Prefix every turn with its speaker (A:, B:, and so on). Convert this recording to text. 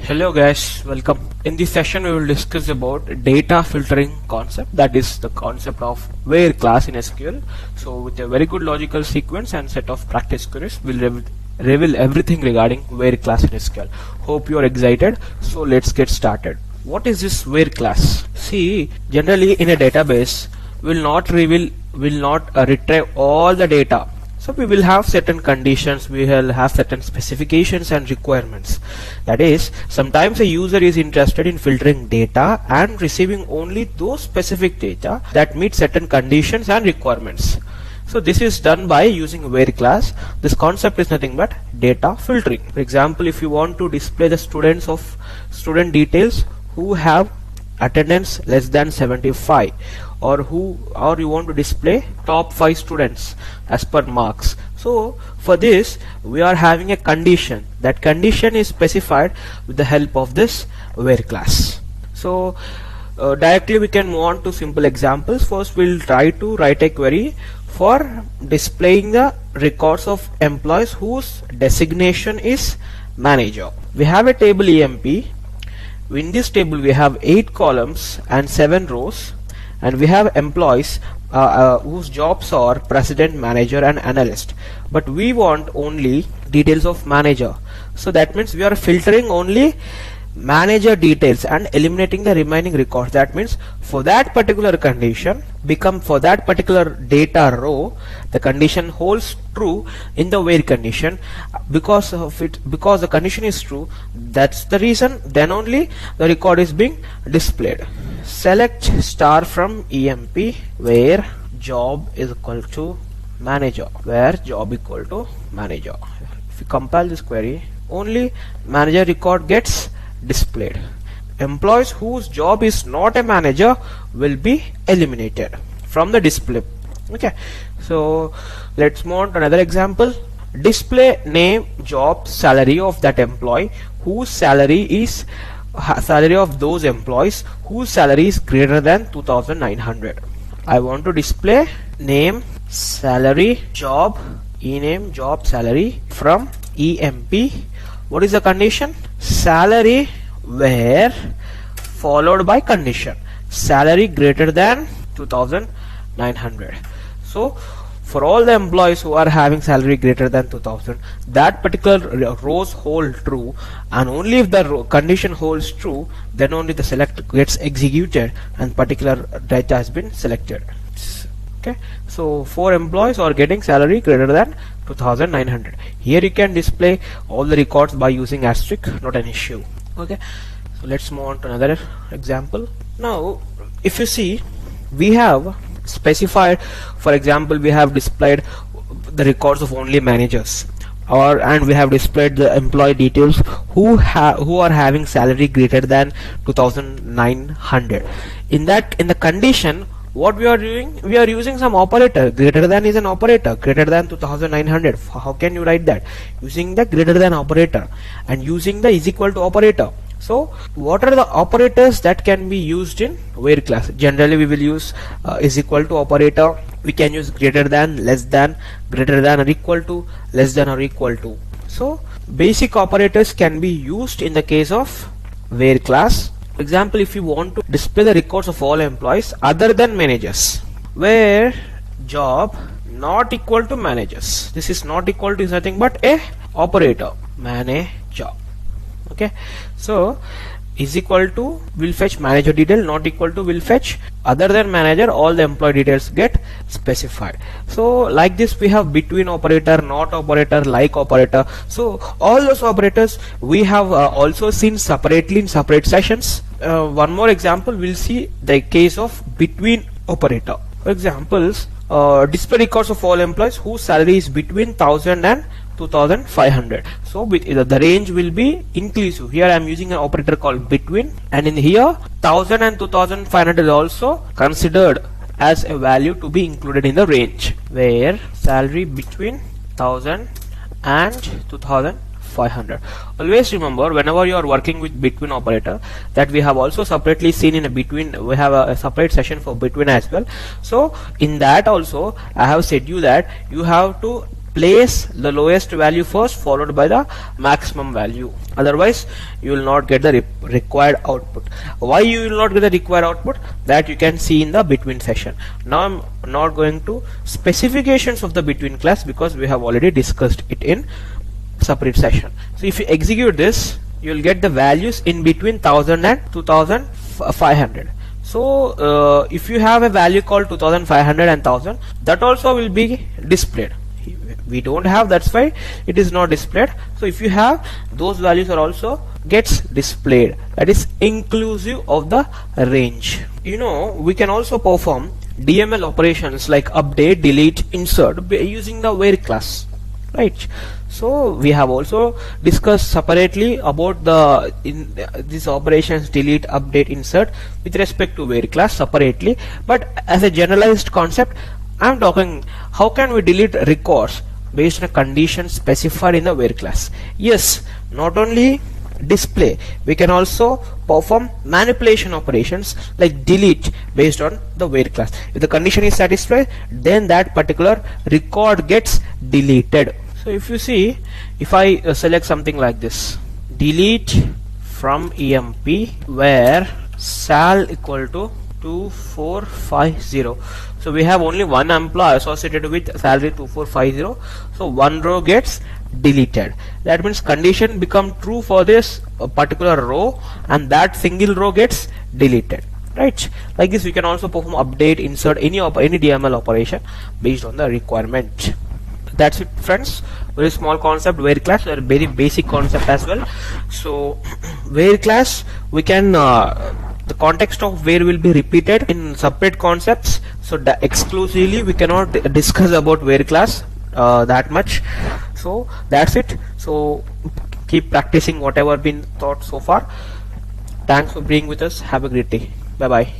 A: Hello guys, welcome. In this session we will discuss about data filtering concept, that is the concept of where class in SQL. So with a very good logical sequence and set of practice queries, we'll reveal everything regarding where class in SQL. Hope you are excited. So let's get started. What is this where class? See, generally in a database will not retrieve all the data. So we will have certain conditions, we will have certain specifications and requirements. That is, sometimes a user is interested in filtering data and receiving only those specific data that meet certain conditions and requirements. So this is done by using where class. This concept is nothing but data filtering. For example, if you want to display the student details who have attendance less than 75, or you want to display top 5 students as per marks. So for this we are having a condition. That condition is specified with the help of this where class. So directly we can move on to simple examples. First we'll try to write a query for displaying the records of employees whose designation is manager. We have a table EMP. In this table we have 8 columns and 7 rows, and we have employees whose jobs are president, manager and analyst, but we want only details of manager. So that means we are filtering only manager details and eliminating the remaining records. That means for that particular condition, for that particular data row, the condition holds true in the where condition. Because the condition is true, that's the reason then only the record is being displayed. Select star from EMP where job is equal to manager, where job equal to manager. If you compile this query, only manager record gets displayed. Employees whose job is not a manager will be eliminated from the display. Okay, so let's move on to another example. Display name, job, salary of that employee whose salary of those employees whose salary is greater than 2,900. I want to display name, salary, job, ename, job, salary from EMP. What is the condition? Salary where followed by condition salary greater than 2,900. So for all the employees who are having salary greater than 2,000, that particular rows hold true, and only if the condition holds true, then only the select gets executed and particular data has been selected. Okay, so 4 employees are getting salary greater than 2,900. Here you can display all the records by using asterisk, not an issue. Okay, so let's move on to another example. Now if you see, we have specified, for example, we have displayed the records of only managers, and we have displayed the employee details who are having salary greater than 2,900. In the condition, what we are doing, we are using some operator. Greater than is an operator. Greater than 2,900. How can you write that? Using the greater than operator and using the is equal to operator. So what are the operators that can be used in where class? Generally we will use is equal to operator. We can use greater than, less than, greater than or equal to, less than or equal to. So basic operators can be used in the case of where class. For example, if you want to display the records of all employees other than managers, where job not equal to managers. This is not equal to is nothing but a operator, manager. Okay, so is equal to will fetch manager detail, not equal to will fetch other than manager. All the employee details get specified. So like this we have between operator, not operator, like operator. So all those operators we have also seen separately in separate sessions. One more example, we'll see the case of between operator. For examples, display records of all employees whose salary is between 1,000 and 2,500. So the range will be inclusive. Here I am using an operator called between, and in here 1,000 and 2,500 is also considered as a value to be included in the range, where salary between 1,000 and 2,500. Always remember, whenever you are working with between operator, that we have also separately seen in a between, we have a separate session for between as well. So in that also I have said you that you have to place the lowest value first followed by the maximum value, otherwise you will not get the required output. Why you will not get the required output? That you can see in the between session. Now I'm not going to specifications of the between class because we have already discussed it in separate session. So if you execute this, you will get the values in between 1000 and 2500. So if you have a value called 2500 and 1000, that also will be displayed. We don't have, that's why it is not displayed. So if you have, those values are also gets displayed, that is inclusive of the range. You know, we can also perform DML operations like update, delete, insert using the where class, right? So we have also discussed separately about these operations delete, update, insert with respect to where class separately, but as a generalized concept I'm talking how can we delete records based on a condition specified in the where class. Yes, not only display, we can also perform manipulation operations like delete based on the where class. If the condition is satisfied, then that particular record gets deleted. So if you see, if I select something like this, delete from emp where sal equal to 2450. So we have only one employee associated with salary 2450. So one row gets deleted. That means condition become true for this particular row, and that single row gets deleted. Right? Like this, we can also perform update, insert, any DML operation based on the requirement. That's it, friends. Very small concept, where class, a very basic concept as well. So where class, we can the context of where will be repeated in separate concepts. So exclusively we cannot discuss about where class that much. So that's it. So keep practicing whatever been taught so far. Thanks for being with us. Have a great day. Bye bye.